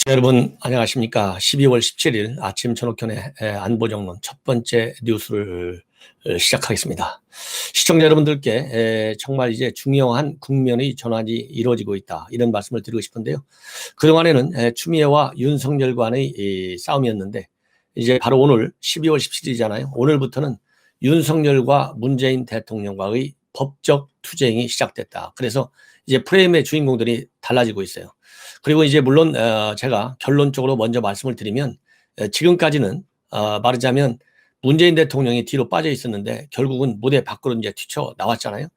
여러분 안녕하십니까. 12월 17일 아침 전옥현의 안보정론 첫 번째 뉴스를 시작하겠습니다. 시청자 여러분들께 정말 이제 중요한 국면의 전환이 이루어지고 있다, 이런 말씀을 드리고 싶은데요. 그동안에는 추미애와 윤석열 간의 싸움이었는데 이제 바로 오늘 12월 17일이잖아요. 오늘부터는 윤석열과 문재인 대통령과의 법적 투쟁이 시작됐다. 그래서 이제 프레임의 주인공들이 달라지고 있어요. 그리고 이제 물론 제가 결론적으로 먼저 말씀을 드리면 지금까지는 말하자면 문재인 대통령이 뒤로 빠져 있었는데 결국은 무대 밖으로 이제 튀쳐나왔잖아요.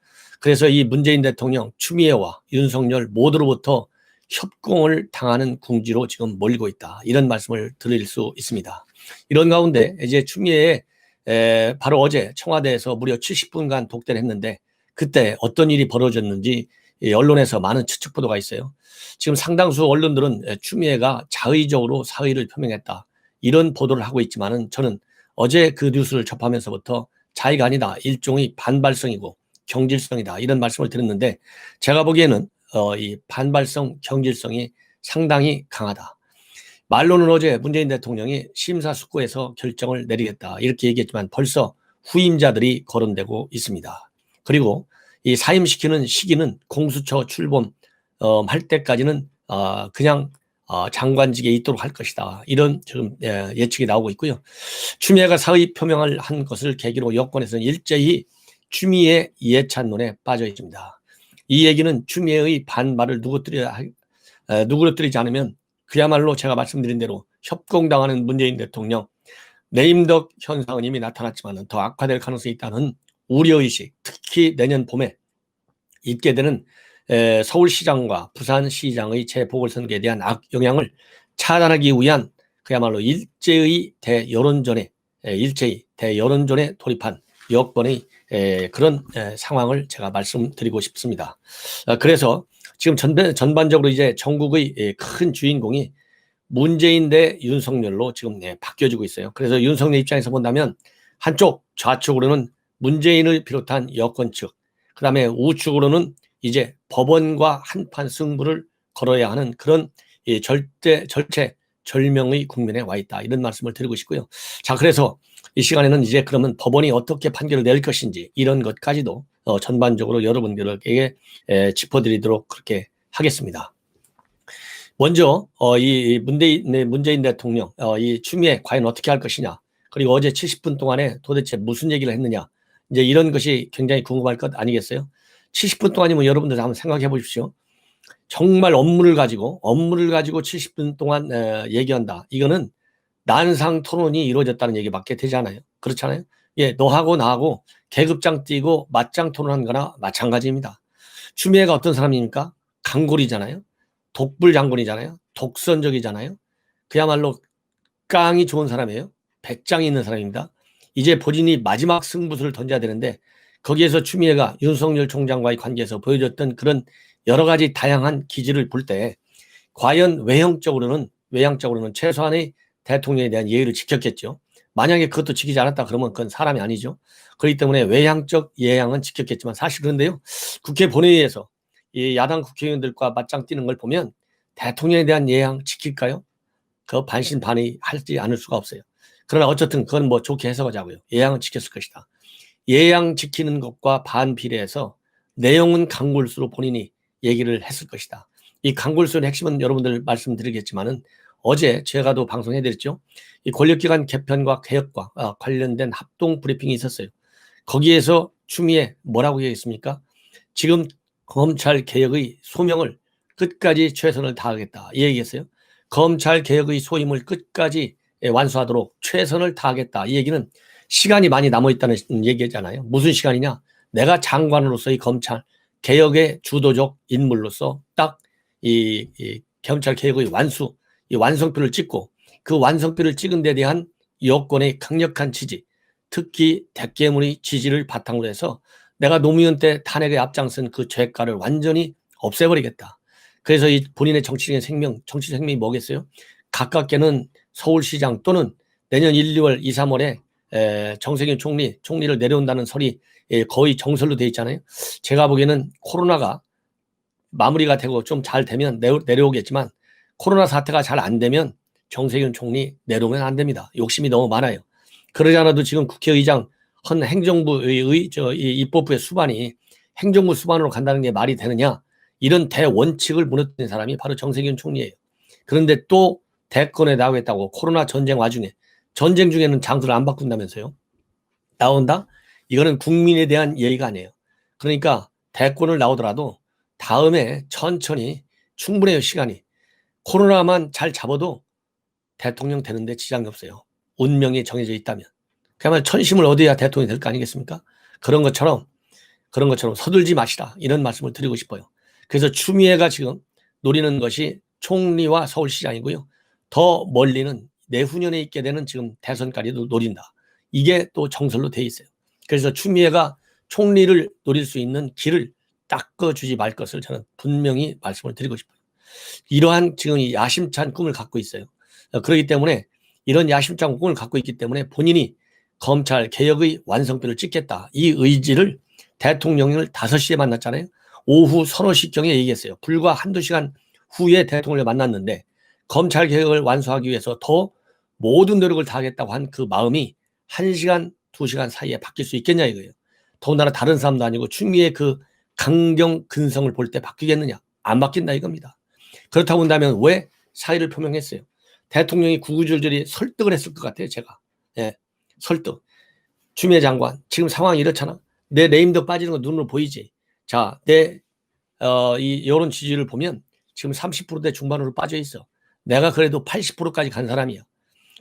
그래서 이 문재인 대통령, 추미애와 윤석열 모두로부터 협공을 당하는 궁지로 지금 몰리고 있다, 이런 말씀을 드릴 수 있습니다. 이런 가운데 이제 추미애 바로 어제 청와대에서 무려 70분간 독대를 했는데 그때 어떤 일이 벌어졌는지 언론에서 많은 추측 보도가 있어요. 지금 상당수 언론들은 추미애가 자의적으로 사의를 표명했다, 이런 보도를 하고 있지만은 저는 어제 그 뉴스를 접하면서부터 자의가 아니다, 일종의 반발성이고 경질성이다, 이런 말씀을 드렸는데 제가 보기에는 이 반발성, 경질성이 상당히 강하다. 말로는 어제 문재인 대통령이 심사숙고해서 결정을 내리겠다, 이렇게 얘기했지만 벌써 후임자들이 거론되고 있습니다. 그리고 이 사임시키는 시기는 공수처 출범 할 때까지는 그냥 장관직에 있도록 할 것이다, 이런 지금 예측이 나오고 있고요. 추미애가 사의 표명을 한 것을 계기로 여권에서는 일제히 추미애 예찬론에 빠져 있습니다. 이 얘기는 추미애의 반발을 누그러뜨리지 않으면 그야말로 제가 말씀드린 대로 협공당하는 문재인 대통령, 레임덕 현상은 이미 나타났지만 더 악화될 가능성이 있다는 우려의식, 특히 내년 봄에 있게 되는 서울시장과 부산시장의 재보궐선거에 대한 악영향을 차단하기 위한 그야말로 일제히 대여론전에 돌입한 여권의 그런 상황을 제가 말씀드리고 싶습니다. 그래서 지금 전반적으로 이제 전국의 큰 주인공이 문재인 대 윤석열로 지금 바뀌어지고 있어요. 그래서 윤석열 입장에서 본다면 한쪽 좌측으로는 문재인을 비롯한 여권 측, 그 다음에 우측으로는 이제 법원과 한판 승부를 걸어야 하는 그런 절체절명의 국면에 와 있다, 이런 말씀을 드리고 싶고요. 자, 그래서 이 시간에는 이제 그러면 법원이 어떻게 판결을 낼 것인지 이런 것까지도 전반적으로 여러분들에게 짚어드리도록 그렇게 하겠습니다. 먼저 이 문재인 대통령, 이 추미애 과연 어떻게 할 것이냐, 그리고 어제 70분 동안에 도대체 무슨 얘기를 했느냐, 이제 이런 것이 굉장히 궁금할 것 아니겠어요? 70분 동안이면 여러분들 한번 생각해 보십시오. 정말 업무를 가지고 70분 동안 얘기한다. 이거는 난상 토론이 이루어졌다는 얘기밖에 되지 않아요. 그렇잖아요. 예, 너하고 나하고 계급장 뛰고 맞짱 토론한 거나 마찬가지입니다. 추미애가 어떤 사람입니까? 강골이잖아요. 독불 장군이잖아요. 독선적이잖아요. 그야말로 깡이 좋은 사람이에요. 배짱이 있는 사람입니다. 이제 본인이 마지막 승부수를 던져야 되는데 거기에서 추미애가 윤석열 총장과의 관계에서 보여줬던 그런 여러 가지 다양한 기질을 볼 때 과연 외형적으로는 최소한의 대통령에 대한 예의를 지켰겠죠. 만약에 그것도 지키지 않았다 그러면 그건 사람이 아니죠. 그렇기 때문에 외향적 예양은 지켰겠지만 사실 그런데요, 국회 본회의에서 이 야당 국회의원들과 맞짱 뛰는 걸 보면 대통령에 대한 예양 지킬까요? 그 반신반의하지 않을 수가 없어요. 그러나 어쨌든 그건 뭐 좋게 해석하자고요. 예양은 지켰을 것이다. 예양 지키는 것과 반비례해서 내용은 강골수로 본인이 얘기를 했을 것이다. 이 강골수의 핵심은 여러분들 말씀드리겠지만은 어제 제가도 방송해드렸죠. 이 권력기관 개편과 개혁과 관련된 합동 브리핑이 있었어요. 거기에서 추미애 뭐라고 얘기했습니까? 지금 검찰 개혁의 소명을 끝까지 최선을 다하겠다, 이 얘기했어요. 검찰 개혁의 소임을 끝까지 완수하도록 최선을 다하겠다, 이 얘기는 시간이 많이 남아있다는 얘기잖아요. 무슨 시간이냐? 내가 장관으로서의 검찰 개혁의 주도적 인물로서 딱 이 검찰 개혁의 이 완성표를 찍고 그 완성표를 찍은 데 대한 여권의 강력한 지지, 특히 대깨문의 지지를 바탕으로 해서 내가 노무현 때 탄핵에 앞장선 그 죄가를 완전히 없애버리겠다. 그래서 이 본인의 정치적 생명이 뭐겠어요? 가깝게는 서울시장 또는 내년 1, 2월, 2, 3월에 정세균 총리를 내려온다는 설이 거의 정설로 돼 있잖아요. 제가 보기에는 코로나가 마무리가 되고 좀 잘 되면 내려오겠지만 코로나 사태가 잘 안 되면 정세균 총리 내려오면 안 됩니다. 욕심이 너무 많아요. 그러지 않아도 지금 국회의장 헌 행정부의 이 입법부의 수반이 행정부 수반으로 간다는 게 말이 되느냐? 이런 대원칙을 무너뜨린 사람이 바로 정세균 총리예요. 그런데 또 대권에 나오겠다고 코로나 전쟁 와중에 전쟁 중에는 장소를 안 바꾼다면서요? 나온다? 이거는 국민에 대한 예의가 아니에요. 그러니까 대권을 나오더라도 다음에 천천히 충분해요, 시간이. 코로나만 잘 잡아도 대통령 되는데 지장이 없어요. 운명이 정해져 있다면. 그야말로 천심을 얻어야 대통령이 될 거 아니겠습니까? 그런 것처럼 서둘지 마시라, 이런 말씀을 드리고 싶어요. 그래서 추미애가 지금 노리는 것이 총리와 서울시장이고요. 더 멀리는 내후년에 있게 되는 지금 대선까지도 노린다. 이게 또 정설로 돼 있어요. 그래서 추미애가 총리를 노릴 수 있는 길을 닦아주지 말 것을 저는 분명히 말씀을 드리고 싶어요. 이러한 지금 이 야심찬 꿈을 갖고 있어요. 그렇기 때문에 이런 야심찬 꿈을 갖고 있기 때문에 본인이 검찰 개혁의 완성표를 찍겠다, 이 의지를 대통령을 5시에 만났잖아요. 오후 서너 시경에 얘기했어요. 불과 한두 시간 후에 대통령을 만났는데 검찰 개혁을 완수하기 위해서 더 모든 노력을 다하겠다고 한 그 마음이 1시간, 2시간 사이에 바뀔 수 있겠냐 이거예요. 더군다나 다른 사람도 아니고 추미애 그 강경 근성을 볼 때 바뀌겠느냐? 안 바뀐다 이겁니다. 그렇다고 한다면 왜 사의를 표명했어요? 대통령이 구구절절히 설득을 했을 것 같아요, 제가. 예, 설득. 추미애 장관, 지금 상황이 이렇잖아. 내 네임덕 빠지는 거 눈으로 보이지. 자, 이 여론 지지율을 보면 지금 30%대 중반으로 빠져 있어. 내가 그래도 80%까지 간 사람이야.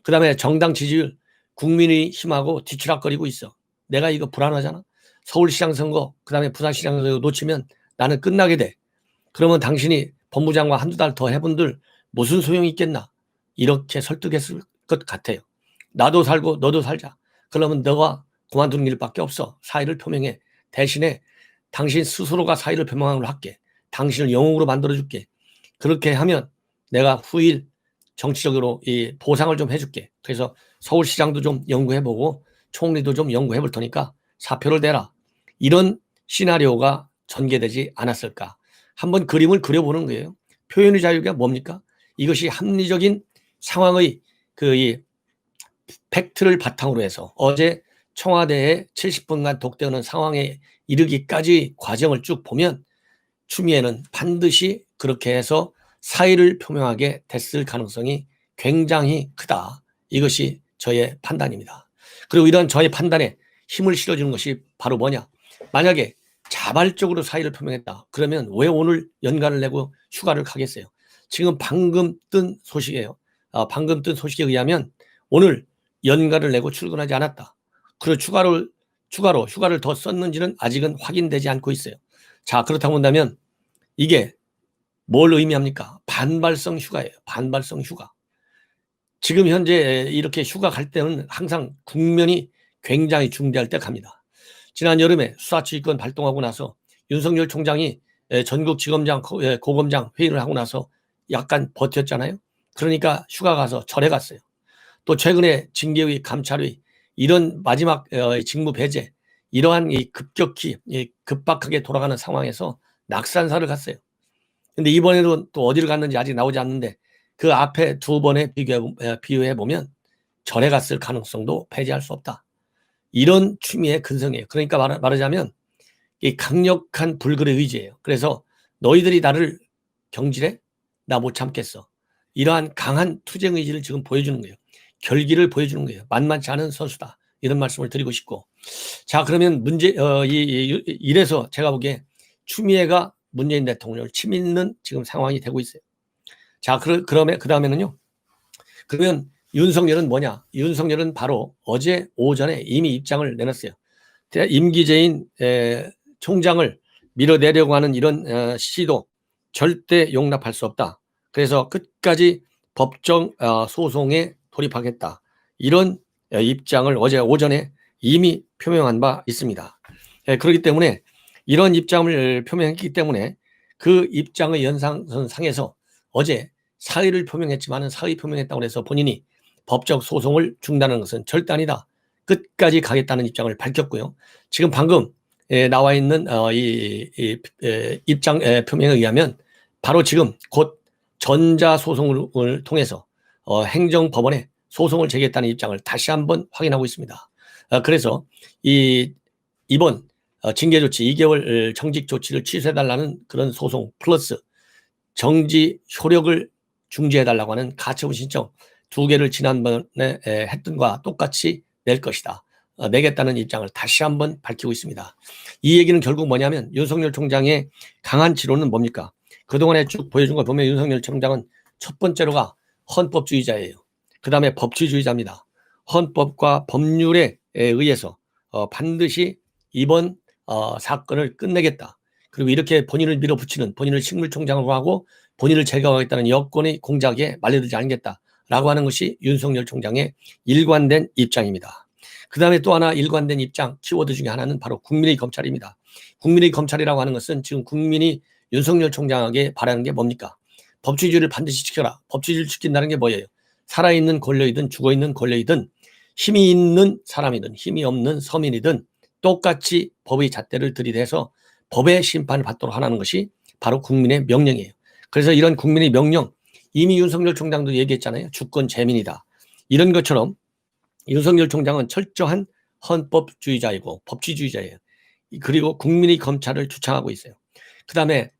그 다음에 정당 지지율, 국민의힘하고 뒤치락거리고 있어. 내가 이거 불안하잖아. 서울시장 선거, 그 다음에 부산시장 선거 놓치면 나는 끝나게 돼. 그러면 당신이 법무장관 한두 달 더 해본들 무슨 소용이 있겠나? 이렇게 설득했을 것 같아요. 나도 살고 너도 살자. 그러면 너가 그만두는 일밖에 없어. 사의를 표명해. 대신에 당신 스스로가 사의를 표명한 걸 할게. 당신을 영웅으로 만들어줄게. 그렇게 하면 내가 후일 정치적으로 이 보상을 좀 해줄게. 그래서 서울시장도 좀 연구해보고 총리도 좀 연구해볼 테니까 사표를 내라. 이런 시나리오가 전개되지 않았을까. 한번 그림을 그려보는 거예요. 표현의 자유가 뭡니까? 이것이 합리적인 상황의 이 팩트를 바탕으로 해서 어제 청와대에 70분간 독대하는 상황에 이르기까지 과정을 쭉 보면 추미애는 반드시 그렇게 해서 사의를 표명하게 됐을 가능성이 굉장히 크다. 이것이 저의 판단입니다. 그리고 이런 저의 판단에 힘을 실어주는 것이 바로 뭐냐? 만약에 자발적으로 사의를 표명했다. 그러면 왜 오늘 연가를 내고 휴가를 가겠어요? 지금 방금 뜬 소식이에요. 방금 뜬 소식에 의하면 오늘 연가를 내고 출근하지 않았다. 그리고 추가로 휴가를 더 썼는지는 아직은 확인되지 않고 있어요. 자, 그렇다고 한다면 이게 뭘 의미합니까? 반발성 휴가예요. 반발성 휴가. 지금 현재 이렇게 휴가 갈 때는 항상 국면이 굉장히 중대할 때 갑니다. 지난 여름에 수사지휘권 발동하고 나서 윤석열 총장이 전국지검장, 고검장 회의를 하고 나서 약간 버텼잖아요. 그러니까 휴가 가서 절에 갔어요. 또 최근에 징계위, 감찰위 이런 마지막 직무 배제, 이러한 이 급격히 급박하게 돌아가는 상황에서 낙산사를 갔어요. 근데 이번에도 또 어디를 갔는지 아직 나오지 않는데 그 앞에 두 번에 비교해 보면 절에 갔을 가능성도 배제할 수 없다. 이런 추미의 근성이에요. 그러니까 말하자면 이 강력한 불굴의 의지예요. 그래서 너희들이 나를 경질해? 나 못 참겠어. 이러한 강한 투쟁 의지를 지금 보여주는 거예요. 결기를 보여주는 거예요. 만만치 않은 선수다. 이런 말씀을 드리고 싶고. 자, 그러면 이래서 제가 보기에 추미애가 문재인 대통령을 치밀는 지금 상황이 되고 있어요. 자, 그러면 그 다음에는요. 그러면 윤석열은 뭐냐? 윤석열은 바로 어제 오전에 이미 입장을 내놨어요. 임기재인 총장을 밀어내려고 하는 이런 시도 절대 용납할 수 없다. 그래서 끝까지 법정 소송에 돌입하겠다. 이런 입장을 어제 오전에 이미 표명한 바 있습니다. 그렇기 때문에 이런 입장을 표명했기 때문에 그 입장의 연상선상에서 어제 사의를 표명했지만 사의 표명했다고 해서 본인이 법적 소송을 중단하는 것은 절대 아니다. 끝까지 가겠다는 입장을 밝혔고요. 지금 방금 나와 있는 이 입장 표명에 의하면 바로 지금 곧 전자소송을 통해서 행정법원에 소송을 제기했다는 입장을 다시 한번 확인하고 있습니다. 그래서 이번 징계조치 2개월 정직 조치를 취소해달라는 그런 소송 플러스 정지 효력을 중지해달라고 하는 가처분 신청 2개를 지난번에 했던 것과 똑같이 낼 것이다. 내겠다는 입장을 다시 한번 밝히고 있습니다. 이 얘기는 결국 뭐냐면 윤석열 총장의 강한 지론은 뭡니까? 그동안에 쭉 보여준 걸 보면 윤석열 총장은 첫 번째로가 헌법주의자예요. 그 다음에 법치주의자입니다. 헌법과 법률에 의해서 반드시 이번 사건을 끝내겠다. 그리고 이렇게 본인을 밀어붙이는, 본인을 식물총장으로 하고 본인을 제거하겠다는 여권의 공작에 말려들지 않겠다라고 하는 것이 윤석열 총장의 일관된 입장입니다. 그 다음에 또 하나 일관된 입장, 키워드 중에 하나는 바로 국민의 검찰입니다. 국민의 검찰이라고 하는 것은 지금 국민이 윤석열 총장에게 바라는 게 뭡니까? 법치주의를 반드시 지켜라. 법치주의를 지킨다는 게 뭐예요? 살아있는 권력이든 죽어있는 권력이든 힘이 있는 사람이든 힘이 없는 서민이든 똑같이 법의 잣대를 들이대서 법의 심판을 받도록 하라는 것이 바로 국민의 명령이에요. 그래서 이런 국민의 명령, 이미 윤석열 총장도 얘기했잖아요. 주권 재민이다. 이런 것처럼 윤석열 총장은 철저한 헌법주의자이고 법치주의자예요. 그리고 국민의 검찰을 주창하고 있어요. 그 다음에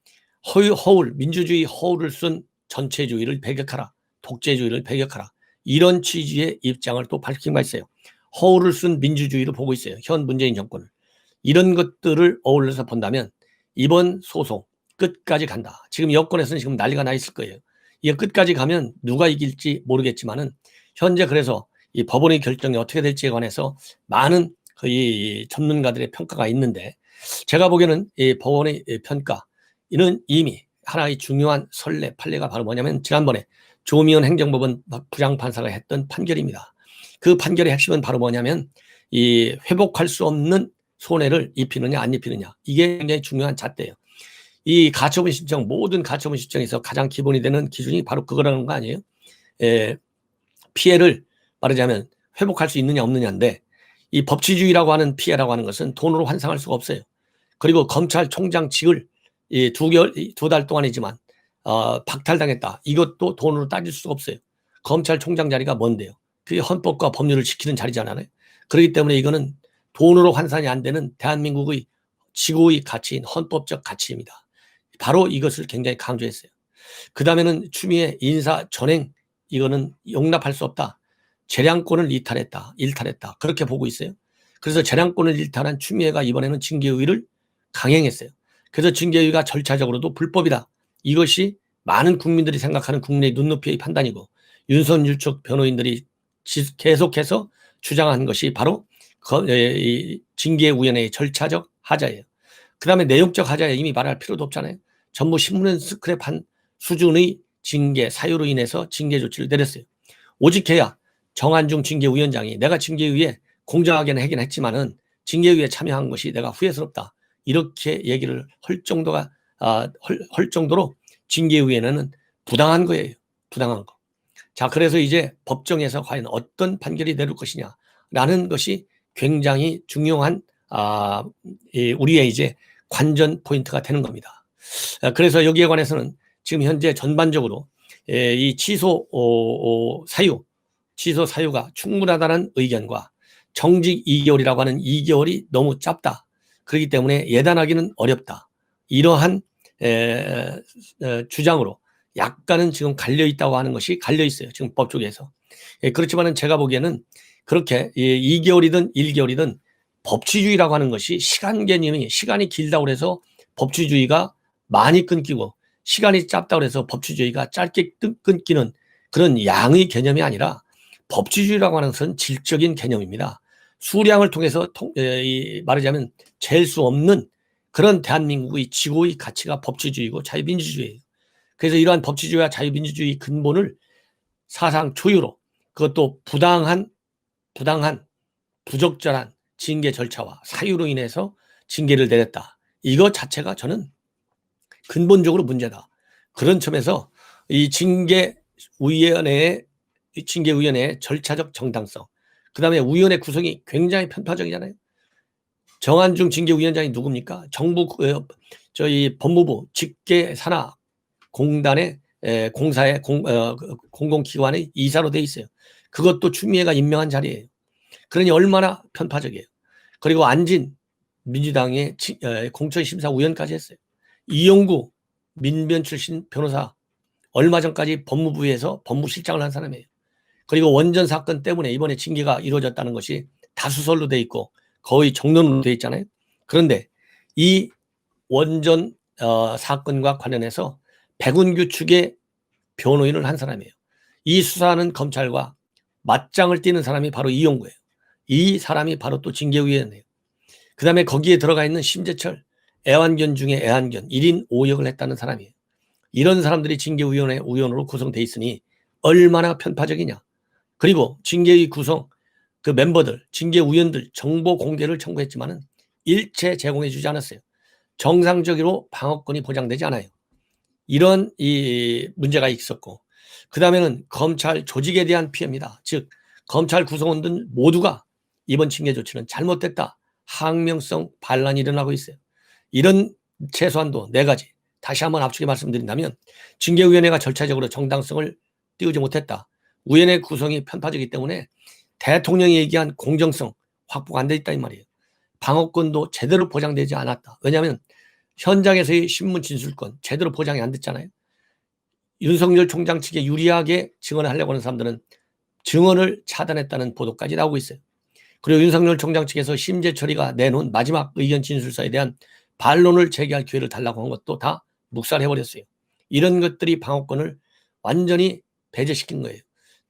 허울, 민주주의 허울을 쓴 전체주의를 배격하라. 독재주의를 배격하라. 이런 취지의 입장을 또 밝힌 바 있어요. 허울을 쓴 민주주의를 보고 있어요. 현 문재인 정권을. 이런 것들을 어울려서 본다면 이번 소송 끝까지 간다. 지금 여권에서는 지금 난리가 나 있을 거예요. 이게 끝까지 가면 누가 이길지 모르겠지만은 현재 그래서 이 법원의 결정이 어떻게 될지에 관해서 많은 이 전문가들의 평가가 있는데 제가 보기에는 이 법원의 평가는 이미 하나의 중요한 선례, 판례가 바로 뭐냐면 지난번에 조미연 행정법원 부장판사가 했던 판결입니다. 그 판결의 핵심은 바로 뭐냐면 이 회복할 수 없는 손해를 입히느냐 안 입히느냐 이게 굉장히 중요한 잣대예요. 이 가처분 신청 모든 가처분 신청에서 가장 기본이 되는 기준이 바로 그거라는 거 아니에요? 피해를 말하자면 회복할 수 있느냐 없느냐인데 이 법치주의라고 하는 피해라고 하는 것은 돈으로 환산할 수가 없어요. 그리고 검찰총장직을 2달 동안이지만 박탈당했다. 이것도 돈으로 따질 수가 없어요. 검찰총장 자리가 뭔데요? 그게 헌법과 법률을 지키는 자리잖아요. 그렇기 때문에 이거는 돈으로 환산이 안 되는 대한민국의 지고의 가치인 헌법적 가치입니다. 바로 이것을 굉장히 강조했어요. 그 다음에는 추미애 인사 전행 이거는 용납할 수 없다. 재량권을 일탈했다. 그렇게 보고 있어요. 그래서 재량권을 일탈한 추미애가 이번에는 징계유예를 강행했어요. 그래서 징계유예가 절차적으로도 불법이다. 이것이 많은 국민들이 생각하는 국민의 눈높이의 판단이고 윤석열 측 변호인들이 계속해서 주장한 것이 바로 징계위원회의 절차적 하자예요. 그 다음에 내용적 하자에 이미 말할 필요도 없잖아요. 전부 신문은 스크랩한 수준의 징계 사유로 인해서 징계 조치를 내렸어요. 오직해야 정한중 징계위원장이 내가 징계위에 공정하게는 하긴 했지만은 징계위에 참여한 것이 내가 후회스럽다. 이렇게 얘기를 할 정도가 할 정도로 징계위원회는 부당한 거예요. 부당한 거. 자, 그래서 이제 법정에서 과연 어떤 판결이 내릴 것이냐라는 것이 굉장히 중요한 우리의 이제 관전 포인트가 되는 겁니다. 그래서 여기에 관해서는 지금 현재 전반적으로 이 취소 사유가 충분하다는 의견과 정직 2개월이라고 하는 2개월이 너무 짧다. 그렇기 때문에 예단하기는 어렵다. 이러한 주장으로 약간은 지금 갈려 있다고 하는 것이 갈려 있어요. 지금 법 쪽에서. 그렇지만은 제가 보기에는 그렇게 2개월이든 1개월이든 법치주의라고 하는 것이 시간 개념이 시간이 길다고 해서 법치주의가 많이 끊기고 시간이 짧다고 해서 법치주의가 짧게 끊기는 그런 양의 개념이 아니라 법치주의라고 하는 것은 질적인 개념입니다. 수량을 통해서 말하자면 잴 수 없는 그런 대한민국의 지고의 가치가 법치주의고 자유민주주의예요. 그래서 이러한 법치주의와 자유민주주의 근본을 사상 초유로 그것도 부당한 부적절한 징계 절차와 사유로 인해서 징계를 내렸다. 이것 자체가 저는 근본적으로 문제다. 그런 점에서 이 징계위원회의 절차적 정당성, 그 다음에 위원회 구성이 굉장히 편파적이잖아요. 정한중 징계위원장이 누굽니까? 정부 저희 법무부 직계산하공단의 공사의 공공기관의 이사로 돼 있어요. 그것도 추미애가 임명한 자리예요. 그러니 얼마나 편파적이에요. 그리고 안진 민주당의 공천심사위원까지 했어요. 이용구 민변 출신 변호사 얼마 전까지 법무부에서 법무실장을 한 사람이에요. 그리고 원전 사건 때문에 이번에 징계가 이루어졌다는 것이 다수설로 돼 있고 거의 정론으로 돼 있잖아요. 그런데 이 원전 사건과 관련해서 백운규 측의 변호인을 한 사람이에요. 이 수사하는 검찰과 맞짱을 띄는 사람이 바로 이용구예요. 이 사람이 바로 또 징계위원회예요. 그 다음에 거기에 들어가 있는 심재철, 애완견 중에 애완견 1인 5역을 했다는 사람이에요. 이런 사람들이 징계위원회 위원으로 구성돼 있으니 얼마나 편파적이냐. 그리고 징계위 구성 그 멤버들, 징계위원들 정보 공개를 청구했지만은 일체 제공해 주지 않았어요. 정상적으로 방어권이 보장되지 않아요. 이런 이 문제가 있었고, 그 다음에는 검찰 조직에 대한 피해입니다. 즉 검찰 구성원들 모두가 이번 징계 조치는 잘못됐다, 항명성 반란이 일어나고 있어요. 이런 최소한도 4가지 다시 한번 압축해 말씀드린다면, 징계위원회가 절차적으로 정당성을 띄우지 못했다. 위원회 구성이 편파적이기 때문에 대통령이 얘기한 공정성 확보가 안 돼 있다 이 말이에요. 방어권도 제대로 보장되지 않았다. 왜냐하면 현장에서의 신문 진술권 제대로 보장이 안 됐잖아요. 윤석열 총장 측에 유리하게 증언을 하려고 하는 사람들은 증언을 차단했다는 보도까지 나오고 있어요. 그리고 윤석열 총장 측에서 심재철이가 내놓은 마지막 의견 진술서에 대한 반론을 제기할 기회를 달라고 한 것도 다 묵살해버렸어요. 이런 것들이 방어권을 완전히 배제시킨 거예요.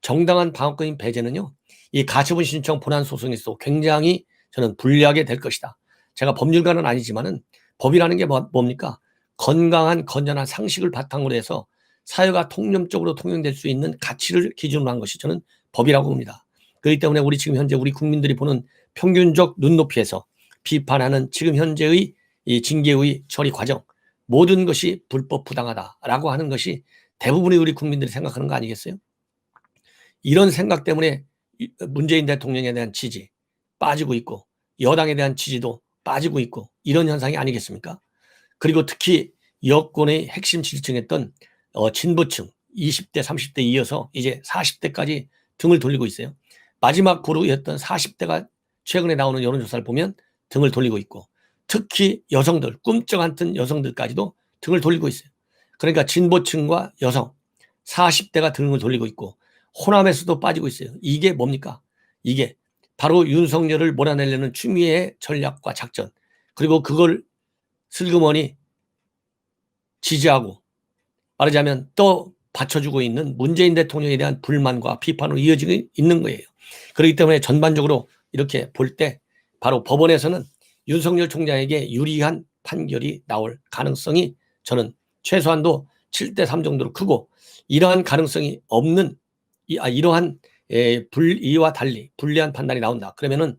정당한 방어권인 배제는요, 이 가처분 신청 본안 소송에서 굉장히 저는 불리하게 될 것이다. 제가 법률가는 아니지만은 법이라는 게 뭡니까? 건강한 건전한 상식을 바탕으로 해서 사회가 통념적으로 통용될 수 있는 가치를 기준으로 한 것이 저는 법이라고 봅니다. 그렇기 때문에 우리 지금 현재 우리 국민들이 보는 평균적 눈높이에서 비판하는 지금 현재의 이 징계의 처리 과정, 모든 것이 불법 부당하다라고 하는 것이 대부분의 우리 국민들이 생각하는 거 아니겠어요? 이런 생각 때문에 문재인 대통령에 대한 지지 빠지고 있고 여당에 대한 지지도 빠지고 있고 이런 현상이 아니겠습니까? 그리고 특히 여권의 핵심 지지층이었던 진보층 20대 30대 이어서 이제 40대까지 등을 돌리고 있어요. 마지막 그룹이었던 40대가 최근에 나오는 여론조사를 보면 등을 돌리고 있고, 특히 여성들, 꿈쩍 않던 여성들까지도 등을 돌리고 있어요. 그러니까 진보층과 여성 40대가 등을 돌리고 있고 호남에서도 빠지고 있어요. 이게 뭡니까? 이게 바로 윤석열을 몰아내려는 추미애의 전략과 작전, 그리고 그걸 슬그머니 지지하고 말하자면 또 받쳐주고 있는 문재인 대통령에 대한 불만과 비판으로 이어지고 있는 거예요. 그렇기 때문에 전반적으로 이렇게 볼 때 바로 법원에서는 윤석열 총장에게 유리한 판결이 나올 가능성이 저는 최소한도 7대3 정도로 크고, 이러한 가능성이 없는 이러한 불이와 달리 불리한 판단이 나온다. 그러면은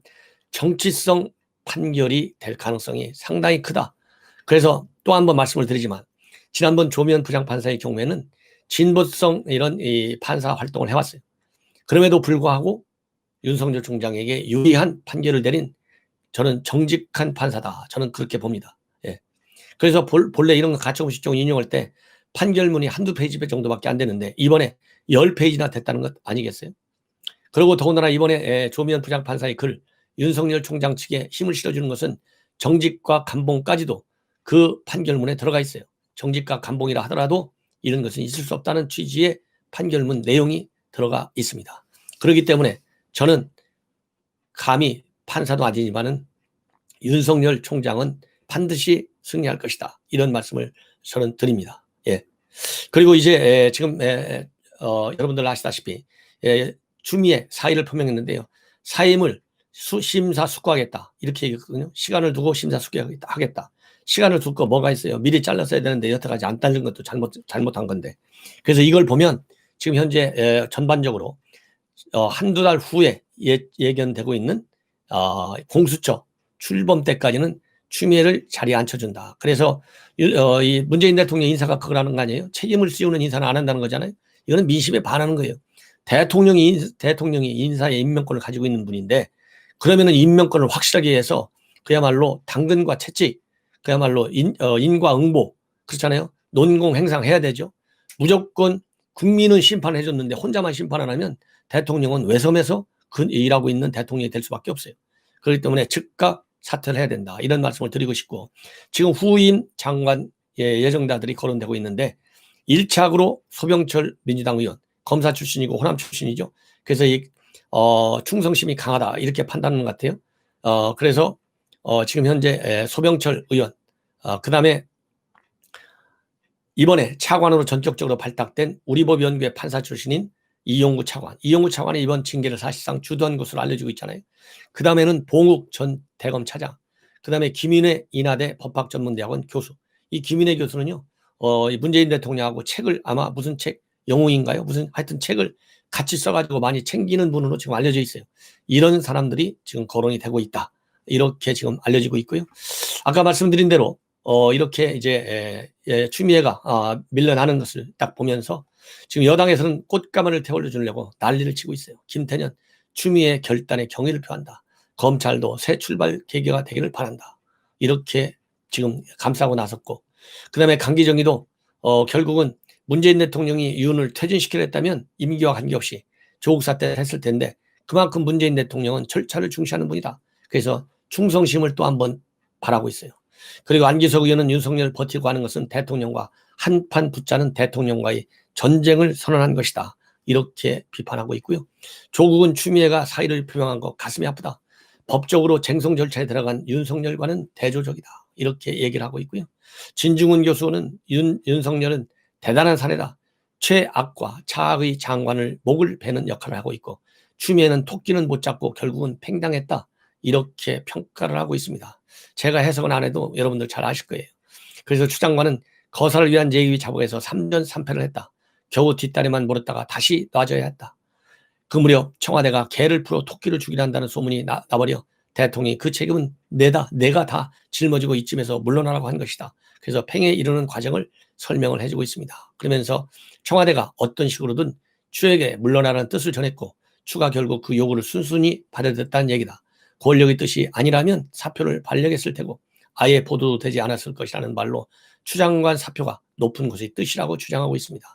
정치성 판결이 될 가능성이 상당히 크다. 그래서 또 한 번 말씀을 드리지만, 지난번 조미연 부장판사의 경우에는 진보성 이런 판사 활동을 해왔어요. 그럼에도 불구하고 윤석열 총장에게 유리한 판결을 내린 저는 정직한 판사다. 저는 그렇게 봅니다. 예. 그래서 본래 이런 가처분 신청 인용할 때 판결문이 한두 페이지 정도밖에 안 되는데 이번에 10페이지나 됐다는 것 아니겠어요? 그리고 더군다나 이번에 조미연 부장판사의 글, 윤석열 총장 측에 힘을 실어주는 것은 정직과 감봉까지도 그 판결문에 들어가 있어요. 정직과 감봉이라 하더라도 이런 것은 있을 수 없다는 취지의 판결문 내용이 들어가 있습니다. 그렇기 때문에 저는 감히 판사도 아니지만은 윤석열 총장은 반드시 승리할 것이다. 이런 말씀을 저는 드립니다. 예. 그리고 이제 지금 여러분들 아시다시피 추미애 사의를 표명했는데요. 사임을 심사숙고하겠다. 이렇게 얘기했거든요. 시간을 두고 심사숙고하겠다. 시간을 둘 거 뭐가 있어요? 미리 잘랐어야 되는데 여태까지 안 잘린 것도 잘못한 건데. 그래서 이걸 보면 지금 현재 전반적으로 한두 달 후에 예견되고 있는 공수처 출범 때까지는 추미애를 자리에 앉혀준다. 그래서 이 문재인 대통령 인사가 그거라는 거 아니에요? 책임을 씌우는 인사는 안 한다는 거잖아요. 이거는 민심에 반하는 거예요. 대통령이 인사의 임명권을 가지고 있는 분인데, 그러면은 임명권을 확실하게 해서 그야말로 당근과 채찍, 그야말로 인과응보, 그렇잖아요. 논공행상해야 되죠. 무조건 국민은 심판해 줬는데 혼자만 심판 안 하면 대통령은 외섬에서 일하고 있는 대통령이 될 수밖에 없어요. 그렇기 때문에 즉각 사퇴를 해야 된다. 이런 말씀을 드리고 싶고, 지금 후임 장관 예정자들이 거론되고 있는데 1차적으로 소병철 민주당 의원, 검사 출신이고 호남 출신이죠. 그래서 충성심이 강하다 이렇게 판단하는 것 같아요. 그래서 지금 현재 소병철 의원, 그다음에 이번에 차관으로 전격적으로 발탁된 우리법연구회 판사 출신인 이용구 차관. 이용구 차관이 이번 징계를 사실상 주도한 것으로 알려지고 있잖아요. 그 다음에는 봉욱 전 대검 차장. 그 다음에 김인회 인하대 법학전문대학원 교수. 이 김인회 교수는요, 문재인 대통령하고 책을 아마 무슨 책, 영웅인가요? 무슨 하여튼 책을 같이 써가지고 많이 챙기는 분으로 지금 알려져 있어요. 이런 사람들이 지금 거론이 되고 있다. 이렇게 지금 알려지고 있고요. 아까 말씀드린 대로 이렇게 이제 추미애가 밀려나는 것을 딱 보면서 지금 여당에서는 꽃가마를 태워 주려고 난리를 치고 있어요. 김태년, 추미애 결단에 경의를 표한다. 검찰도 새 출발 계기가 되기를 바란다. 이렇게 지금 감싸고 나섰고, 그 다음에 강기정이도 결국은 문재인 대통령이 윤을 퇴진시키려 했다면 임기와 관계없이 조국 사태를 했을 텐데, 그만큼 문재인 대통령은 절차를 중시하는 분이다. 그래서 충성심을 또 한번 바라고 있어요. 그리고 안기석 의원은 윤석열 버티고 하는 것은 대통령과 한판 붙자는 대통령과의 전쟁을 선언한 것이다. 이렇게 비판하고 있고요. 조국은 추미애가 사의를 표명한 것 가슴이 아프다. 법적으로 쟁송 절차에 들어간 윤석열과는 대조적이다. 이렇게 얘기를 하고 있고요. 진중훈 교수는 윤석열은 대단한 사례다. 최악과 차악의 장관을 목을 베는 역할을 하고 있고, 추미애는 토끼는 못 잡고 결국은 팽당했다. 이렇게 평가를 하고 있습니다. 제가 해석은 안 해도 여러분들 잘 아실 거예요. 그래서 추 장관은 거사를 위한 제2의 자복에서 3전 3패를 했다. 겨우 뒷다리만 물었다가 다시 놔줘야 했다. 그 무렵 청와대가 개를 풀어 토끼를 죽이려 한다는 소문이 나버려 대통령이 그 책임은 내가 다 짊어지고 이쯤에서 물러나라고 한 것이다. 그래서 팽에 이르는 과정을 설명을 해주고 있습니다. 그러면서 청와대가 어떤 식으로든 추에게 물러나라는 뜻을 전했고, 추가 결국 그 요구를 순순히 받아들였다는 얘기다. 권력의 뜻이 아니라면 사표를 발령했을 테고 아예 보도되지 않았을 것이라는 말로 추 장관 사표가 높은 곳의 뜻이라고 주장하고 있습니다.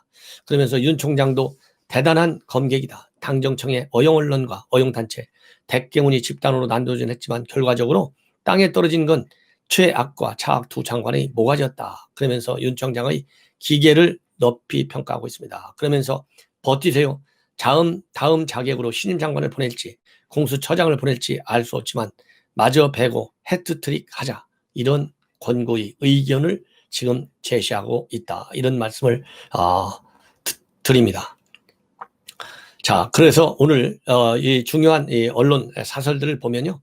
그러면서 윤 총장도 대단한 검객이다. 당정청의 어용언론과 어용단체, 백경훈이 집단으로 난도전했지만 결과적으로 땅에 떨어진 건 최악과 차악 두 장관의 모가지였다. 그러면서 윤 총장의 기계를 높이 평가하고 있습니다. 그러면서 버티세요. 다음 자격으로 신임 장관을 보낼지 공수처장을 보낼지 알 수 없지만 마저 베고 해트트릭 하자. 이런 권고의 의견을 지금 제시하고 있다. 이런 말씀을 드립니다. 자, 그래서 오늘 이 중요한 이 언론 사설들을 보면요.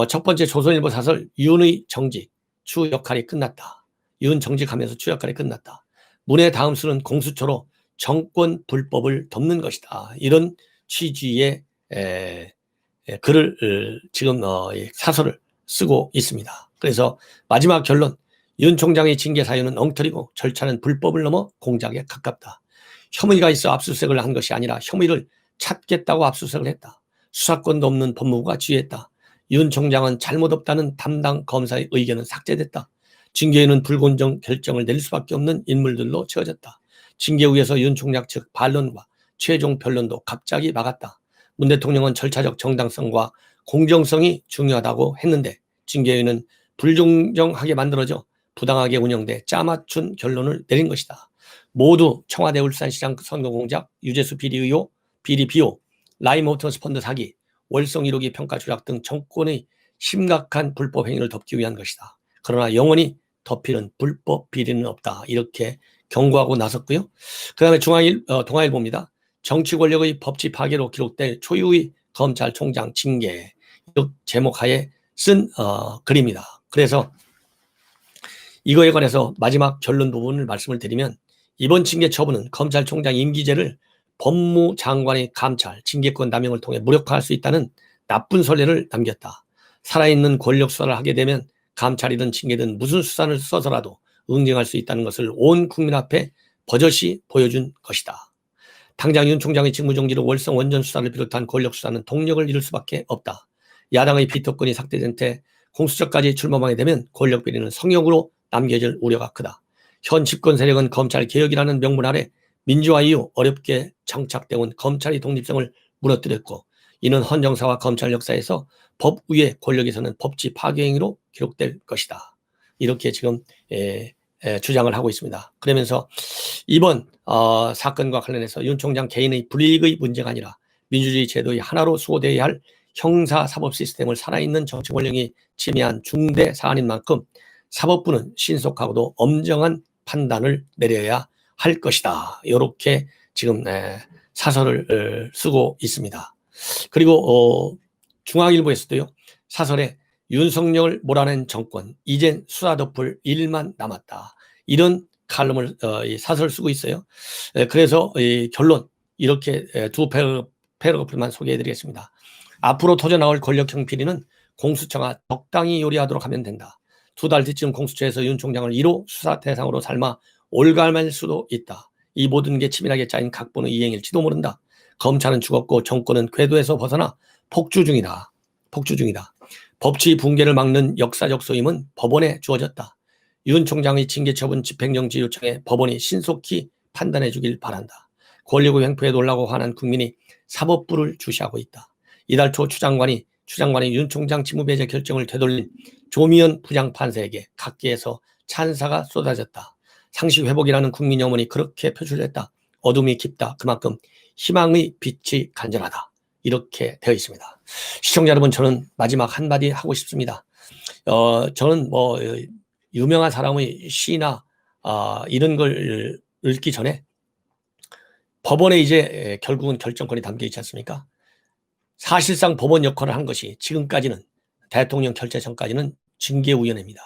첫 번째 조선일보 사설, 윤의 정직, 추 역할이 끝났다. 윤 정직하면서 추 역할이 끝났다. 문의 다음 수는 공수처로 정권 불법을 덮는 것이다. 이런 취지의 글을 지금 사설을 쓰고 있습니다. 그래서 마지막 결론, 윤 총장의 징계 사유는 엉터리고 절차는 불법을 넘어 공작에 가깝다. 혐의가 있어 압수수색을 한 것이 아니라 혐의를 찾겠다고 압수수색을 했다. 수사권도 없는 법무부가 지휘했다. 윤 총장은 잘못 없다는 담당 검사의 의견은 삭제됐다. 징계에는 불공정 결정을 내릴 수밖에 없는 인물들로 채워졌다. 징계 후에서 윤 총장 측 반론과 최종 변론도 갑자기 막았다. 문 대통령은 절차적 정당성과 공정성이 중요하다고 했는데 징계위는 불공정하게 만들어져 부당하게 운영돼 짜맞춘 결론을 내린 것이다. 모두 청와대 울산시장 선거 공작, 유재수 비리 의혹, 비리 비호, 라이모터스 펀드 사기, 월성 1호기 평가 조작 등 정권의 심각한 불법 행위를 덮기 위한 것이다. 그러나 영원히 덮이는 불법 비리는 없다. 이렇게 경고하고 나섰고요. 그 다음에 동아일보입니다. 정치 권력의 법치 파괴로 기록될 초유의 검찰총장 징계, 이 제목하에 쓴 글입니다. 그래서 이거에 관해서 마지막 결론 부분을 말씀을 드리면, 이번 징계 처분은 검찰총장 임기제를 법무장관의 감찰, 징계권 남용을 통해 무력화할 수 있다는 나쁜 선례를 남겼다. 살아있는 권력 수사를 하게 되면 감찰이든 징계든 무슨 수단을 써서라도 응징할 수 있다는 것을 온 국민 앞에 버젓이 보여준 것이다. 당장 윤 총장의 직무정지로 월성 원전 수사를 비롯한 권력 수사는 동력을 잃을 수밖에 없다. 야당의 비토권이 삭제된 채 공수처까지 출범하게 되면 권력 비리는 성역으로 남겨질 우려가 크다. 현 집권 세력은 검찰 개혁이라는 명분 아래 민주화 이후 어렵게 정착되어 검찰의 독립성을 무너뜨렸고, 이는 헌정사와 검찰 역사에서 법 위의 권력에서는 법치 파괴 행위로 기록될 것이다. 이렇게 지금 주장을 하고 있습니다. 그러면서 이번 사건과 관련해서 윤 총장 개인의 불이익의 문제가 아니라 민주주의 제도의 하나로 수호되어야 할 형사사법 시스템을 살아있는 정치 권력이 침해한 중대 사안인 만큼 사법부는 신속하고도 엄정한 판단을 내려야 할 것이다. 이렇게 지금 사설을 쓰고 있습니다. 그리고 중앙일보에서도요, 사설에 윤석열 몰아낸 정권, 이젠 수사 덮을 일만 남았다. 이런 칼럼을 사설 쓰고 있어요. 그래서 결론 이렇게 두 패러그래프만 소개해드리겠습니다. 앞으로 터져나올 권력형 비리는 공수처가 적당히 요리하도록 하면 된다. 2달 뒤쯤 공수처에서 윤 총장을 1호 수사 대상으로 삼아 올갈말 수도 있다. 이 모든 게 치밀하게 짜인 각본의 이행일지도 모른다. 검찰은 죽었고 정권은 궤도에서 벗어나 폭주 중이다. 법치 붕괴를 막는 역사적 소임은 법원에 주어졌다. 윤 총장의 징계 처분 집행정지 요청에 법원이 신속히 판단해 주길 바란다. 권력의 횡포에 놀라고 화난 국민이 사법부를 주시하고 있다. 이달 초 추 장관이 윤 총장 직무배제 결정을 되돌린 조미연 부장판사에게 각계에서 찬사가 쏟아졌다. 상식 회복이라는 국민 염원이 그렇게 표출됐다. 어둠이 깊다. 그만큼 희망의 빛이 간절하다. 이렇게 되어 있습니다. 시청자 여러분, 저는 마지막 한마디 하고 싶습니다. 저는 유명한 사람의 시나 이런 걸 읽기 전에 법원에 이제 결국은 결정권이 담겨 있지 않습니까? 사실상 법원 역할을 한 것이 지금까지는 대통령 결재 전까지는 징계위원회입니다.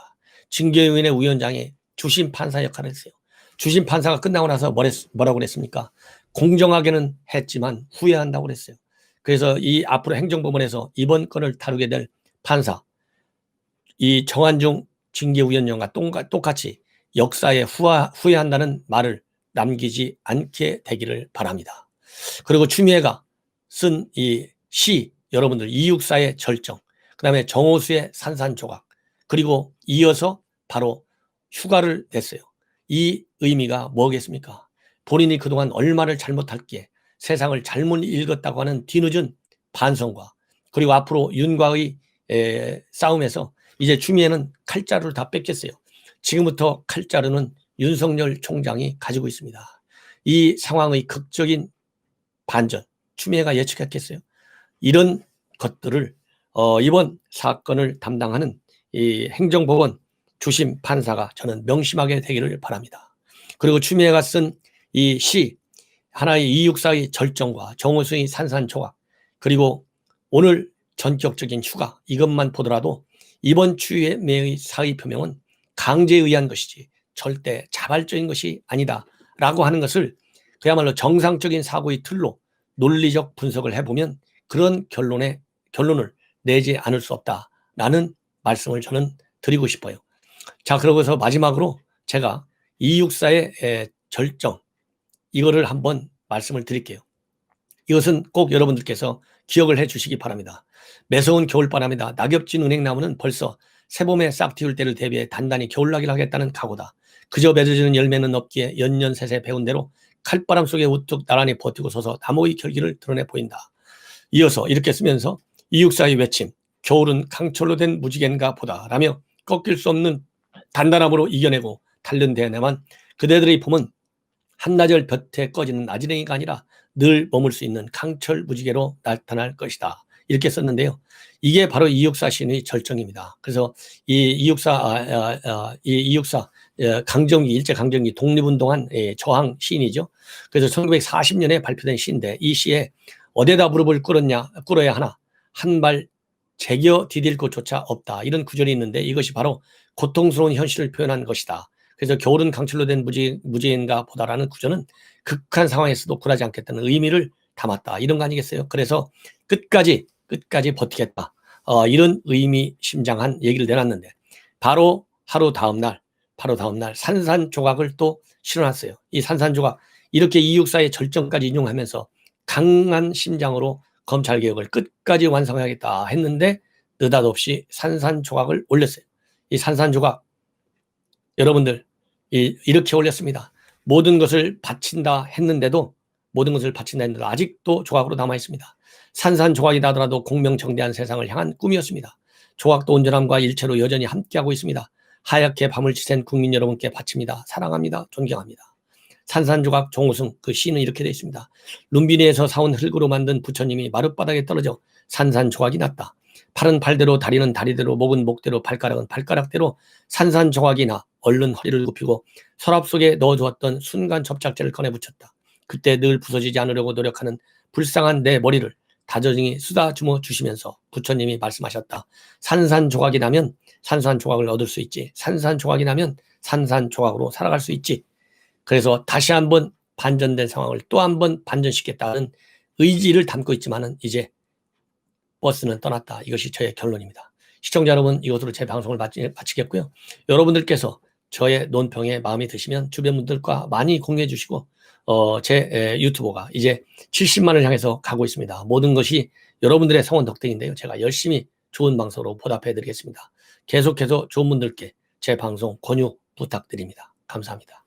징계위원회 위원장이 주심 판사 역할을 했어요. 주심 판사가 끝나고 나서 뭐라고 그랬습니까? 공정하게는 했지만 후회한다고 그랬어요. 그래서 이 앞으로 행정법원에서 이번 건을 다루게 될 판사, 이 정한중 징계위원장과 똑같이 역사에 후회한다는 말을 남기지 않게 되기를 바랍니다. 그리고 추미애가 쓴 이 시, 여러분들 264의 절정, 그 다음에 정호수의 산산조각, 그리고 이어서 바로 휴가를 냈어요. 이 의미가 뭐겠습니까? 본인이 그동안 얼마를 잘못할기에 세상을 잘못 읽었다고 하는 뒤늦은 반성과, 그리고 앞으로 윤과의 싸움에서 이제 추미애는 칼자루를 다 뺏겼어요. 지금부터 칼자루는 윤석열 총장이 가지고 있습니다. 이 상황의 극적인 반전, 추미애가 예측했겠어요? 이런 것들을 이번 사건을 담당하는 이 행정법원 주심 판사가 저는 명심하게 되기를 바랍니다. 그리고 추미애가 쓴 이 시, 하나의 264의 절정과 정호수의 산산조각, 그리고 오늘 전격적인 휴가, 이것만 보더라도 이번 추미애의 사의 표명은 강제에 의한 것이지 절대 자발적인 것이 아니다 라고 하는 것을 그야말로 정상적인 사고의 틀로 논리적 분석을 해보면 그런 결론을 내지 않을 수 없다라는 말씀을 저는 드리고 싶어요. 자, 그러고서 마지막으로 제가 264의 절정, 이거를 한번 말씀을 드릴게요. 이것은 꼭 여러분들께서 기억을 해 주시기 바랍니다. 매서운 겨울바람이다. 낙엽진 은행나무는 벌써 새봄에 싹 틔울 때를 대비해 단단히 겨울나기를 하겠다는 각오다. 그저 맺어지는 열매는 없기에 연년새새 배운 대로 칼바람 속에 우뚝 나란히 버티고 서서 나무의 결기를 드러내 보인다. 이어서 이렇게 쓰면서 264의 외침, 겨울은 강철로 된 무지개인가 보다 라며 꺾일 수 없는 단단함으로 이겨내고 단련되어내만 그대들의 봄은 한나절 볕에 꺼지는 나지랭이가 아니라 늘 머물 수 있는 강철 무지개로 나타날 것이다. 이렇게 썼는데요. 이게 바로 264 시인의 절정입니다. 그래서 이 264 강정기, 일제강점기 독립운동한 저항 시인이죠. 그래서 1940년에 발표된 시인데 이 시에 어디다 무릎을 꿇어야 하나 한 발 제겨 디딜 곳조차 없다. 이런 구절이 있는데 이것이 바로 고통스러운 현실을 표현한 것이다. 그래서 겨울은 강철로 된 무지개인가 보다라는 구절은 극한 상황에서도 굴하지 않겠다는 의미를 담았다. 이런 거 아니겠어요? 그래서 끝까지 버티겠다. 이런 의미심장한 얘기를 내놨는데 바로 다음 날 산산조각을 또 실어놨어요. 이 산산조각, 이렇게 264의 절정까지 인용하면서 강한 심장으로 검찰개혁을 끝까지 완성하겠다 했는데 느닷없이 산산조각을 올렸어요. 이 산산조각 여러분들 이렇게 올렸습니다. 모든 것을 바친다 했는데도 아직도 조각으로 남아 있습니다. 산산조각이다 하더라도 공명정대한 세상을 향한 꿈이었습니다. 조각도 온전함과 일체로 여전히 함께하고 있습니다. 하얗게 밤을 지샌 국민 여러분께 바칩니다. 사랑합니다. 존경합니다. 산산조각 종우승, 그 시는 이렇게 되어 있습니다. 룸비니에서 사온 흙으로 만든 부처님이 마룻바닥에 떨어져 산산조각이 났다. 팔은 팔대로, 다리는 다리대로, 목은 목대로, 발가락은 발가락대로 산산조각이 나 얼른 허리를 굽히고 서랍 속에 넣어주었던 순간 접착제를 꺼내 붙였다. 그때 늘 부서지지 않으려고 노력하는 불쌍한 내 머리를 다저증이 쓰다듬어 주시면서 부처님이 말씀하셨다. 산산조각이 나면 산산조각을 얻을 수 있지. 산산조각이 나면 산산조각으로 살아갈 수 있지. 그래서 다시 한번 반전된 상황을 또 한번 반전시켰다는 의지를 담고 있지만은 이제 버스는 떠났다. 이것이 저의 결론입니다. 시청자 여러분, 이것으로 제 방송을 마치겠고요. 여러분들께서 저의 논평에 마음이 드시면 주변 분들과 많이 공유해 주시고 제 유튜브가 이제 70만을 향해서 가고 있습니다. 모든 것이 여러분들의 성원 덕택인데요. 제가 열심히 좋은 방송으로 보답해 드리겠습니다. 계속해서 좋은 분들께 제 방송 권유 부탁드립니다. 감사합니다.